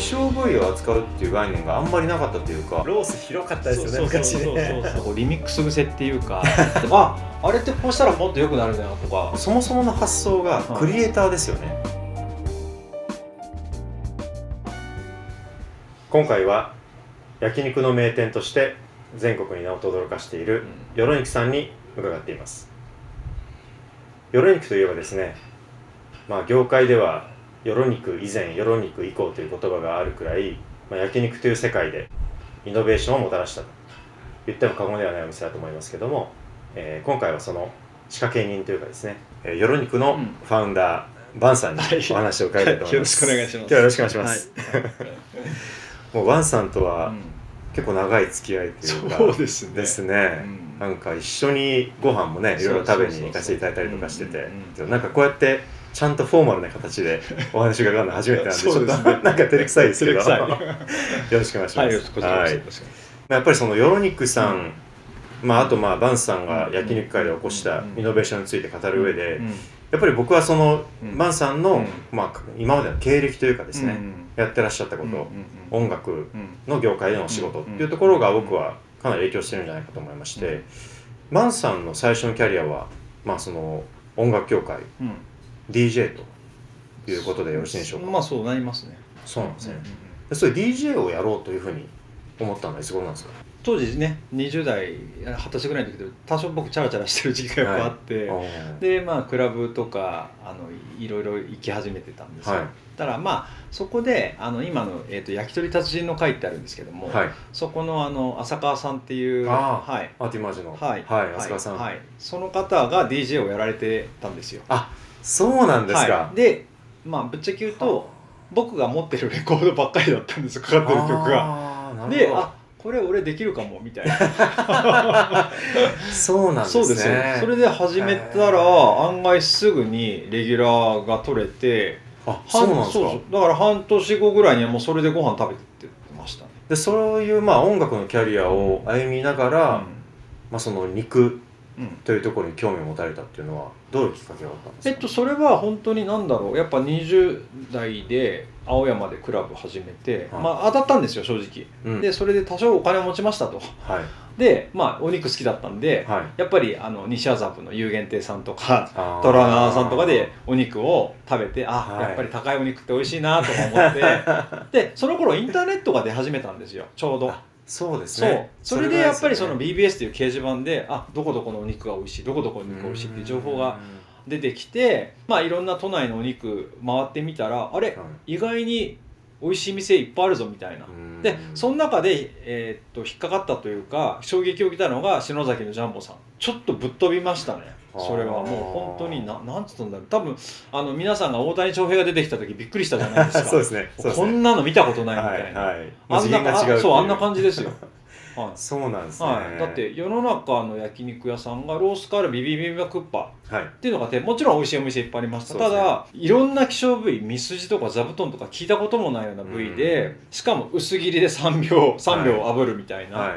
小部位を扱うっていう概念があんまりなかったというか、ロース広かったですよね、昔ね。リミックス癖っていうかあれってこうしたらもっと良くなるんだよとか、そもそもの発想がクリエイターですよね。今回は焼肉の名店として全国に名を轟かしているよろにくさんに伺っています。よろにくといえばですね、業界ではよろ肉以前よろ肉以降という言葉があるくらい、焼肉という世界でイノベーションをもたらしたと言っても過言ではないお店だと思いますけども、今回はその仕掛け人というかですね、よろ肉のファウンダー、バンさんにお話を伺いたいと思います。よろしくお願いします。今日はよろしくお願いします。もうバンさんとは結構長い付き合いというか、そうですね。なんか一緒にご飯もね、いろいろ食べに行かせていただいたりとかしてて、なんかこうやってちゃんとフォーマルな形でお話が伺うの初めてなんで、ちょっとなんか照れくさいですけど、よろしくお願いします。やっぱりそのよろ肉さん、あとバンさんが焼肉界で起こしたイノベーションについて語る上で、やっぱり僕はそのバンさんの今までの経歴というかですね、やってらっしゃったこと、音楽の業界でのお仕事っていうところが僕はかなり影響してるんじゃないかと思いまして、バンさんの最初のキャリアはその音楽業界、DJ ということでよろしいでしょうか。そうなりますね。そうなんですね。それ DJ をやろうというふうに思ったのはいつ頃なんですか。当時ね、20代20歳ぐらいの時で多少僕チャラチャラしてる時期があって、でクラブとかいろいろ行き始めてたんですよ。だからそこで今の、焼き鳥達人の会ってあるんですけども、そこの浅川さんっていうアーティマージュの浅川さん、その方が DJ をやられてたんですよ。あ、そうなんですか。でぶっちゃけ言うと僕が持ってるレコードばっかりだったんですよ、かかってる曲が。でこれ俺できるかもみたいなそうなんですね。そうですよ。それで始めたら案外すぐにレギュラーが取れて、そうなんですか。だから半年後ぐらいにはもうそれでご飯食べてましたね。でそういう音楽のキャリアを歩みながら、その肉というところに興味を持たれたっていうのはどういうきっかけがあったんですか。それは本当にやっぱ20代で青山でクラブ始めて、当たったんですよ正直、でそれで多少お金を持ちましたと、でお肉好きだったんで、やっぱり西麻布の有限亭さんとかトラナーさんとかでお肉を食べて、やっぱり高いお肉って美味しいなとか思ってでその頃インターネットが出始めたんですよ、ちょうど。そうですね。それでやっぱりその BBS っていう掲示板でどこどこのお肉が美味しい、どこどこのお肉が美味しいっていう情報が出てきて、いろんな都内のお肉回ってみたら、意外に美味しい店いっぱいあるぞみたいな。でその中で、引っかかったというか衝撃を受けたのが篠崎のジャンボさん。ちょっとぶっ飛びましたね。それはもう本当になんつったんだろう、多分皆さんが大谷翔平が出てきた時びっくりしたじゃないですか。そうですね。こんなの見たことないみたいな、あんな感じですよ。そうなんですね。だって世の中の焼肉屋さんがロースカルビビンバクッパっていうのがあって、もちろん美味しいお店いっぱいありました。ただいろんな希少部位、ミスジとか座布団とか聞いたこともないような部位で、しかも薄切りで3秒炙るみたいな、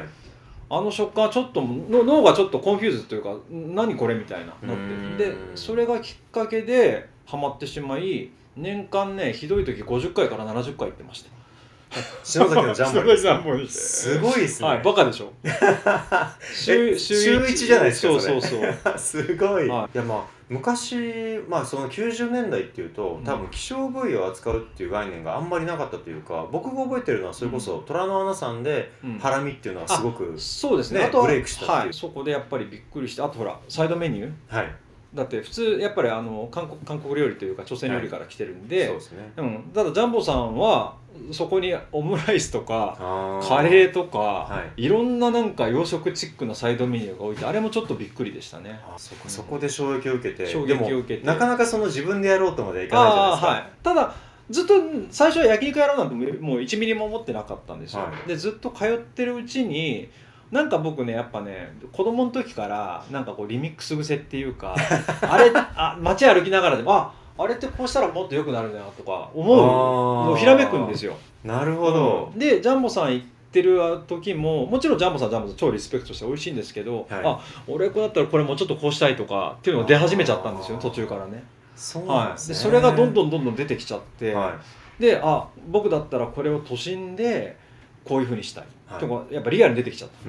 食感はちょっと脳がちょっとコンフューズというか、何これみたいななってで、それがきっかけでハマってしまい、年間ねひどい時50回から70回行ってました。篠崎のジャンボにすごいですね。バカでしょ。週1じゃないですか。そうすごい。いや昔その90年代っていうと多分希少部位を扱うっていう概念があんまりなかったというか、僕が覚えてるのはそれこそ虎の穴さんでハラミっていうのがすごくそうですね、ブレイクしたっていう。そこでやっぱりびっくりして、あとほらサイドメニュー、だって普通やっぱり韓国料理というか朝鮮料理から来てるんで、ただジャンボさんはそこにオムライスとかカレーとか、いろんななんか洋食チックなサイドメニューが置いて、あれもちょっとびっくりでしたね。そこで衝撃を受けて、でもなかなかその自分でやろうとまではいかないじゃないですか。ただずっと最初は焼肉やろうなんてもう1ミリも思ってなかったんですよ。でずっと通ってるうちになんか僕ね、やっぱね、子供の時からなんかこうリミックス癖っていうか街歩きながらでもあれってこうしたらもっと良くなるんだなとか思うのひらめくんですよ。なるほど。でジャンボさん行ってる時ももちろんジャンボさん超リスペクトして美味しいんですけど、俺だったらこれもうちょっとこうしたいとかっていうのが出始めちゃったんですよ、途中からね。そうなんですね。でそれがどんどん出てきちゃって、で僕だったらこれを都心でこういうふうにしたい、はい、とかやっぱリアルに出てきちゃった。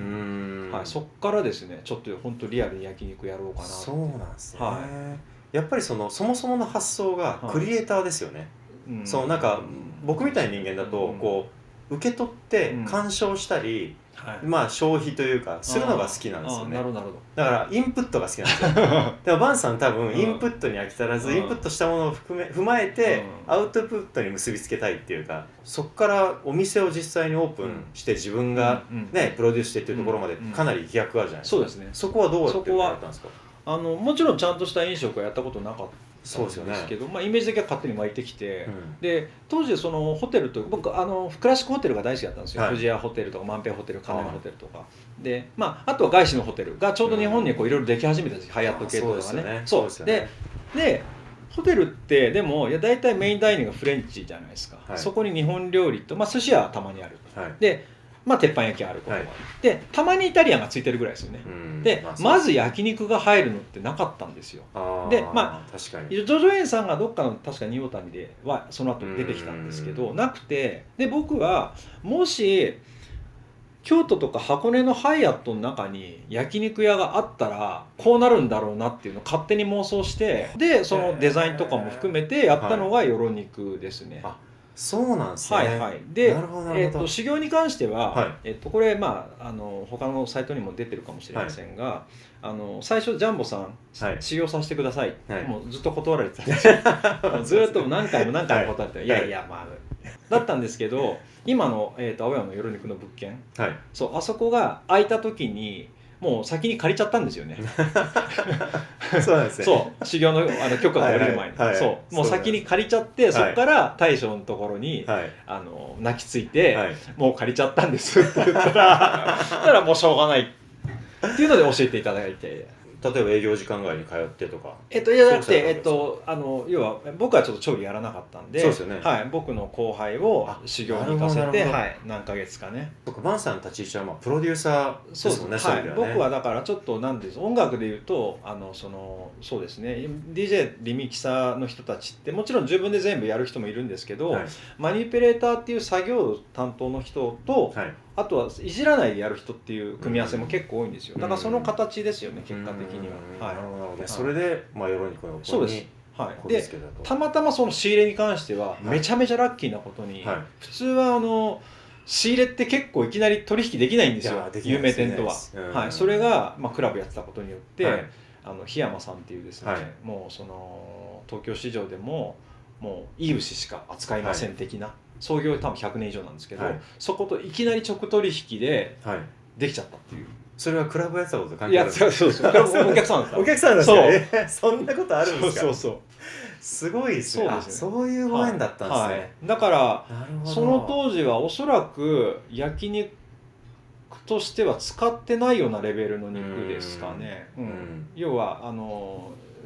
はい、そっからですねちょっと本当リアルに焼肉やろうかなと。そうなんですね、はい、やっぱりそもそもの発想がクリエイターですよね、そうなんか僕みたいな人間だとこう受け取って鑑賞したり、まあ消費というかするのが好きなんですよね。だからインプットが好きなんですよでもバンさん多分インプットに飽き足らずインプットしたものを踏まえてアウトプットに結びつけたいっていうか、そこからお店を実際にオープンして自分がねプロデュースしてっていうところまでかなり飛躍あるじゃないですか。そうですね。そこはどうやってやったんですか？もちろんちゃんとした飲食はやったことなかったんですけど、まあ、イメージだけは勝手に湧いてきて、で当時そのホテルと僕クラシックホテルが大好きだったんですよ、富士屋ホテルとか万平ホテル、金谷ホテルとかで、まあ、あとは外資のホテルがちょうど日本にいろいろでき始めたんですよ、ハイアット系とかね。そうでホテルってでも大体メインダイニングがフレンチじゃないですか、そこに日本料理と、まあ、寿司はたまにある、でまあ、鉄板焼きあることが、でたまにイタリアンがついてるぐらいですよね、でまず焼肉が入るのってなかったんですよ。でまあ確かにジョジョ園さんがどっかの確かに大谷ではその後出てきたんですけどなくて、で僕はもし京都とか箱根のハイアットの中に焼肉屋があったらこうなるんだろうなっていうのを勝手に妄想して、でそのデザインとかも含めてやったのがよろ肉ですね。そうなんですね。はいはい。で、修行に関しては、これまあ他のサイトにも出てるかもしれませんが、最初ジャンボさん、修行させてください。もうずっと断られてたんですよ。ずっと何回も断って、いやいやまあだったんですけど、今の青山のよろ肉の物件、そうあそこが空いた時に。もう先に借りちゃったんですよね。そうなんですね。そう修行の許可が下りる前に、そうもう先に借りちゃって、そこから大将のところに泣きついて、もう借りちゃったんですって言ったらもうしょうがないっていうので教えていただいて。例えば営業時間外に通ってとか。いやだって要は僕はちょっと調理やらなかったんで、そうですよね。はい、僕の後輩を修行に行かせて、何ヶ月かね。僕バンさんの立ち位置はまあプロデューサーですもんね。はい、僕はだからちょっとなんです音楽で言うとそうですね DJ リミキサーの人たちってもちろん自分で全部やる人もいるんですけど、マニピュレーターっていう作業担当の人と、あとはいじらないでやる人っていう組み合わせも結構多いんですよ。だからその形ですよね、結果的には。なるほどね。それでよろ肉のそうです。はい。でたまたまその仕入れに関してはめちゃめちゃラッキーなことに、普通は仕入れって結構いきなり取引できないんですよ、有名店とは。はい。それがクラブやってたことによって、檜山さんっていうですね、もうその東京市場でももういい牛しか扱いません的な。創業多分100年以上なんですけど、そこといきなり直取引でできちゃったっていう。それはクラブやってたこと関係あるんですか？そうお客さんだった。お客さんですか？そんなことあるんですか？そうすごいですね。そういうご縁だったんですね。だからその当時はおそらく焼肉としては使ってないようなレベルの肉ですかね。要は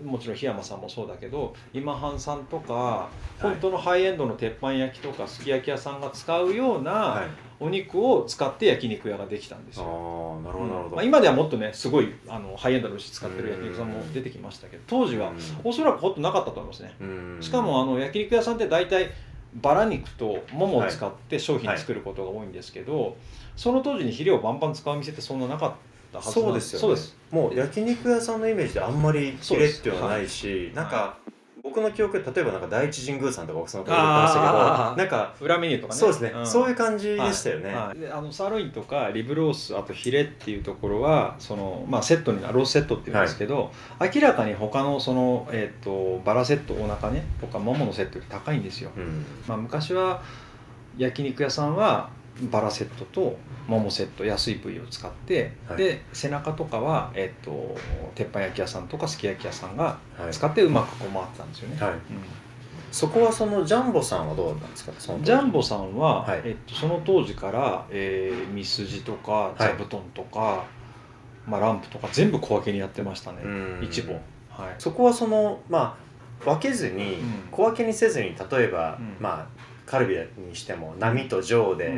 もちろん檜山さんもそうだけど今半さんとか本当のハイエンドの鉄板焼きとかすき焼き屋さんが使うようなお肉を使って焼肉屋ができたんですよ。なるほどなるほど。今ではもっとねすごいハイエンドの牛使ってる焼肉屋さんも出てきましたけど、当時はおそらくほっとなかったと思いますね。しかも焼肉屋さんって大体バラ肉とももを使って商品作ることが多いんですけど、その当時に肥料をバンバン使う店ってそんななかった。そうですよね。もう焼肉屋さんのイメージであんまりヒレっていうのはないし、なんか僕の記憶で例えばなんか第一神宮さんとかその頃言ってましたけど、なんか裏メニューとかね。そうですね。そういう感じでしたよね。サーロインとかリブロースあとヒレっていうところはセットにロースセットっていうんですけど、明らかに他のバラセットお腹ねとかもものセットより高いんですよ。昔は焼肉屋さんはバラセットとももセット安い部位を使って、で背中とかは、鉄板焼き屋さんとかすき焼き屋さんが使ってうまくこう回ってたんですよね。そこはそのジャンボさんはどうだったんですか？ジャンボさんは、その当時から、ミスジとか座布団とか、ランプとか全部小分けにやってましたね、一本。そこは分けずに、小分けにせずに例えば、カルビにしても波と上で、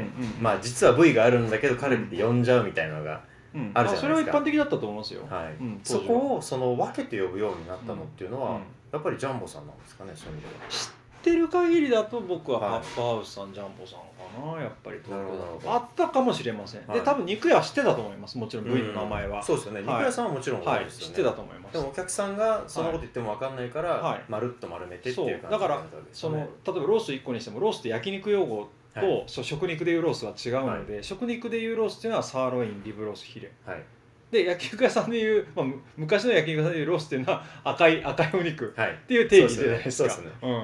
実は部位があるんだけどカルビって呼んじゃうみたいなのがあるじゃないですか。それは一般的だったと思いますよ。そこを分けて呼ぶようになったのっていうのは、やっぱりジャンボさんなんですかね、そういう意味では。知っってる限りだと僕はハッパーハウスさん、ジャンボさんかな、やっぱり東京だとあったかもしれません、で多分肉屋は知ってたと思います、もちろん部位の名前は、そうですよね、肉屋さんはもちろん多いですよね、知ってたと思います。でもお客さんがそのこと言っても分かんないから、まるっと丸めてっていう感じだからその例えばロース1個にしてもロースって焼肉用語と、食肉でいうロースは違うので、食肉でいうロースっていうのはサーロイン、リブロース、ヒレ、で焼肉屋さんでいう、昔の焼肉屋さんでいうロースっていうのは赤いお肉っていう定義じゃないですか。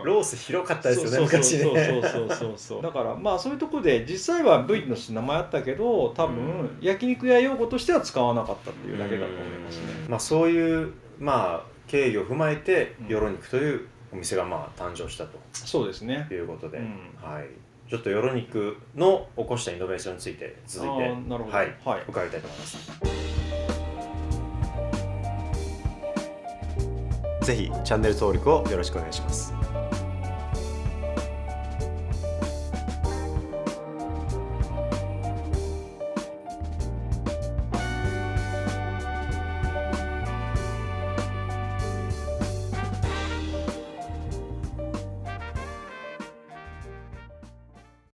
ロース広かったですよね、昔ね。そうだからそういうところで実際は部位の名前あったけど、多分焼肉屋用語としては使わなかったっていうだけだと思いますね。そういう経緯を踏まえてよろ肉というお店が誕生したと、そうですね、いうことで、ちょっとよろ肉の起こしたイノベーションについて続いて伺いたいと思います。ぜひチャンネル登録をよろしくお願いします。